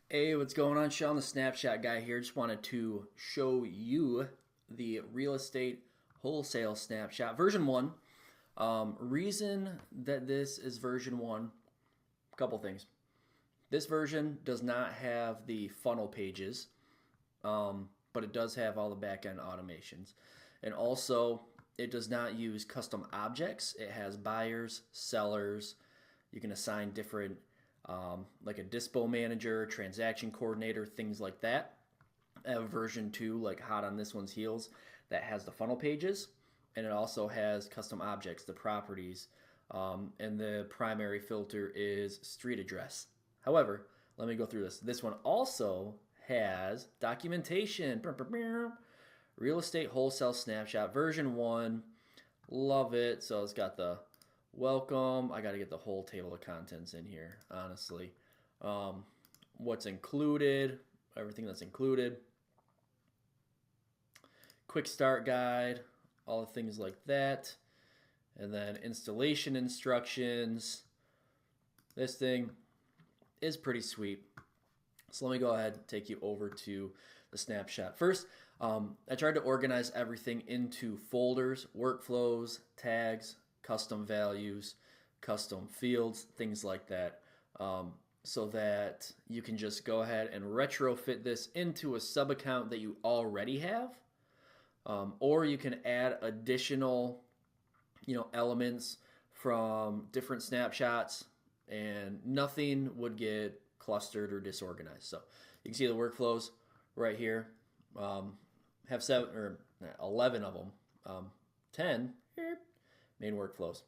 Hey, what's going on? Sean, the Snapshot guy here. Just wanted to show you the real estate wholesale snapshot version 1. Reason that this is version 1, a couple things. This version does not have the funnel pages, but it does have all the back end automations. And also, it does not use custom objects. It has buyers, sellers. You can assign different like a dispo manager, transaction coordinator, things like that. I have version 2, like hot on this one's heels, that has the funnel pages, and it also has custom objects, the properties, and the primary filter is street address. However, let me go through this. This one also has documentation. Real estate wholesale snapshot version 1. Love it. So it's got the welcome. I got to get the whole table of contents in here, honestly. What's included, everything that's included. Quick start guide, all the things like that. And then installation instructions. This thing is pretty sweet. So let me go ahead and take you over to the snapshot. First, I tried to organize everything into folders, workflows, tags, custom values, custom fields, things like that, so that you can just go ahead and retrofit this into a sub account that you already have, or you can add additional, elements from different snapshots, and nothing would get clustered or disorganized. So you can see the workflows right here. Have 11 of them. 10 main workflows.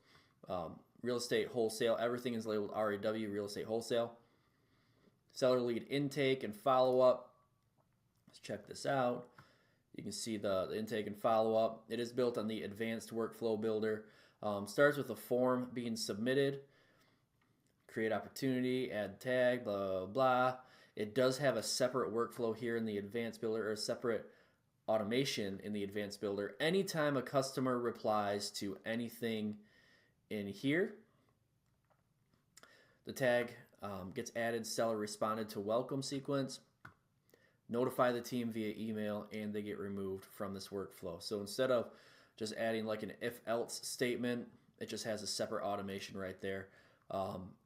Real estate wholesale. Everything is labeled RAW. Real estate wholesale. Seller lead intake and follow up. Let's check this out. You can see the intake and follow up. It is built on the advanced workflow builder. Starts with a form being submitted. Create opportunity, add tag, blah, blah, blah. It does have a separate workflow here in the advanced builder, or a separate automation in the advanced builder. Anytime a customer replies to anything in here, the tag gets added. Seller responded to welcome sequence. Notify the team via email, and they get removed from this workflow. So instead of just adding like an if-else statement, it just has a separate automation right there.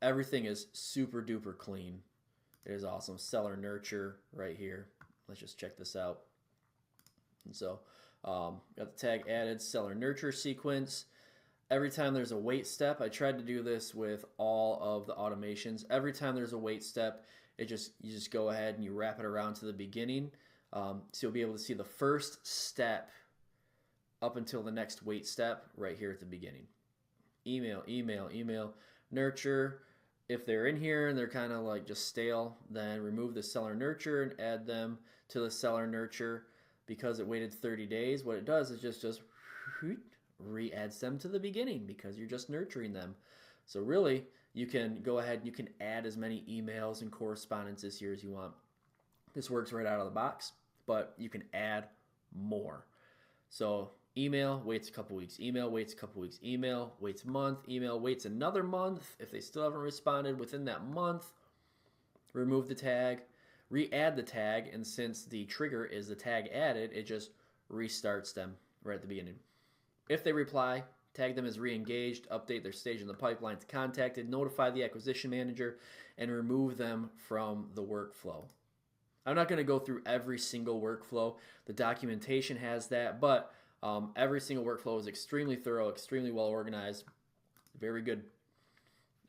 Everything is super duper clean. It is awesome. Seller nurture right here. Let's just check this out. And so got the tag added, seller nurture sequence. Every time there's a wait step, I tried to do this with all of the automations. Every time there's a wait step, you just go ahead and you wrap it around to the beginning. So you'll be able to see the first step up until the next wait step right here at the beginning. Email, email, email, nurture. If they're in here and they're kind of like just stale, then remove the seller nurture and add them to the seller nurture. Because it waited 30 days, what it does is just re-adds them to the beginning because you're just nurturing them. So really, you can go ahead and you can add as many emails and correspondences here as you want. This works right out of the box, but you can add more. So email waits a couple weeks, email waits a couple weeks, email waits a month, email waits another month. If they still haven't responded within that month, remove the tag, re-add the tag, and since the trigger is the tag added, it just restarts them right at the beginning. If they reply, tag them as re-engaged, update their stage in the pipeline to contacted, notify the acquisition manager, and remove them from the workflow. I'm not going to go through every single workflow. The documentation has that, but every single workflow is extremely thorough, extremely well organized, very good.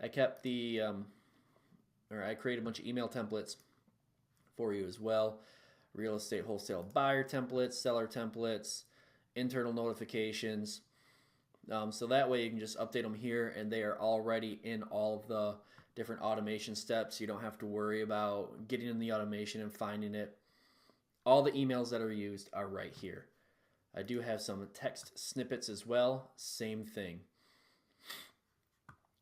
I kept I created a bunch of email templates for you as well. Real estate wholesale buyer templates, seller templates, internal notifications. So that way you can just update them here and they are already in all of the different automation steps. You don't have to worry about getting in the automation and finding it. All the emails that are used are right here. I do have some text snippets as well. Same thing.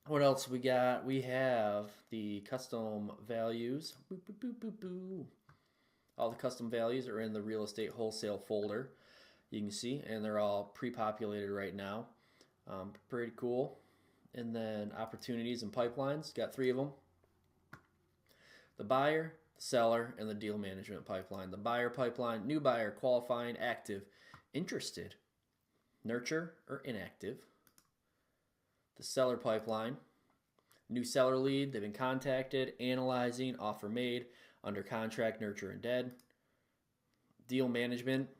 What else we got? We have the custom values. Boop, boop, boop, boop, boop. All the custom values are in the real estate wholesale folder. You can see, and they're all pre-populated right now. Pretty cool. And then opportunities and pipelines, got 3 of them. The buyer, seller, and the deal management pipeline. The buyer pipeline, new buyer, qualifying, active, interested, nurture, or inactive. The seller pipeline, new seller lead, they've been contacted, analyzing, offer made, under contract, nurture, and dead. Deal management,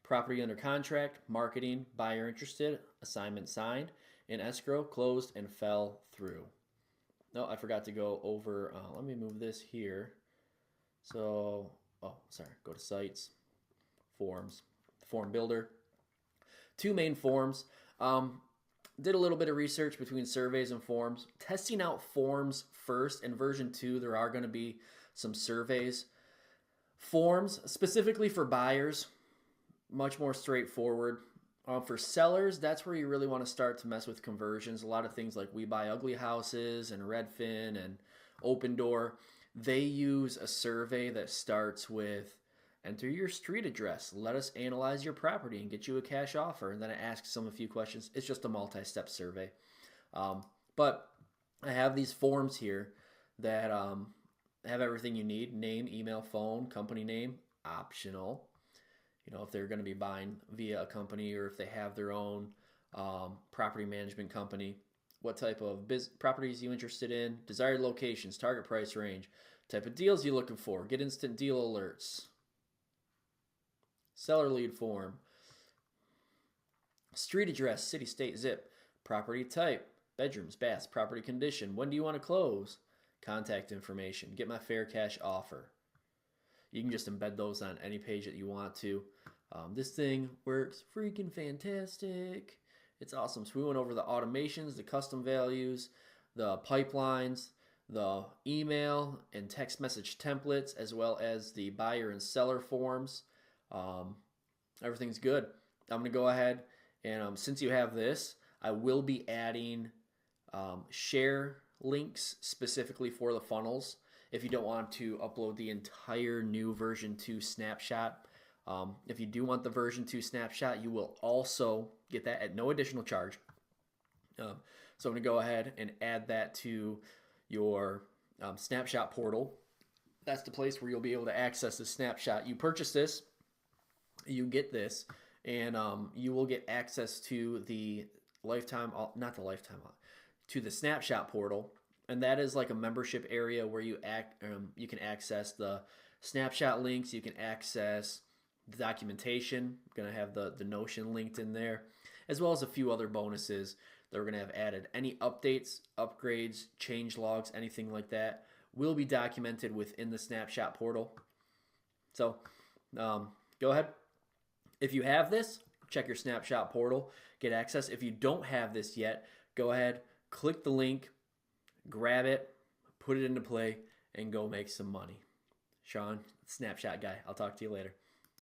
property under contract, marketing, buyer interested, assignment signed, in escrow, closed, and fell through. No, I forgot to go over, let me move this here. So, go to sites, forms, form builder. Two main forms. Did a little bit of research between surveys and forms. Testing out forms first. In version 2, there are going to be some surveys. Forms, specifically for buyers, much more straightforward. For sellers, that's where you really want to start to mess with conversions. A lot of things like We Buy Ugly Houses and Redfin and Open Door, they use a survey that starts with enter your street address, let us analyze your property and get you a cash offer. And then it asks them a few questions. It's just a multi-step survey. But I have these forms here that have everything you need. Name, email, phone, company name, optional. You know, if they're going to be buying via a company or if they have their own property management company, what type of properties you interested in, desired locations, target price range, type of deals you're looking for, get instant deal alerts, seller lead form, street address, city, state, zip, property type, bedrooms, baths, property condition, when do you want to close, contact information, get my fair cash offer. You can just embed those on any page that you want to. This thing works freaking fantastic. It's awesome. So we went over the automations, the custom values, the pipelines, the email and text message templates, as well as the buyer and seller forms. Everything's good. I'm going to go ahead and since you have this, I will be adding share links specifically for the funnels. If you don't want to upload the entire new version 2 snapshot, if you do want the version 2 snapshot, you will also get that at no additional charge. So I'm going to go ahead and add that to your snapshot portal. That's the place where you'll be able to access the snapshot. You purchase this, you get this, and you will get access to the to the snapshot portal. And that is like a membership area where you can access the snapshot links. You can access the documentation. I'm going to have the Notion linked in there, as well as a few other bonuses that we're going to have added. Any updates, upgrades, change logs, anything like that will be documented within the snapshot portal. So go ahead. If you have this, check your snapshot portal, get access. If you don't have this yet, go ahead, click the link, grab it, put it into play, and go make some money. Sean, Snapshot Guy. I'll talk to you later.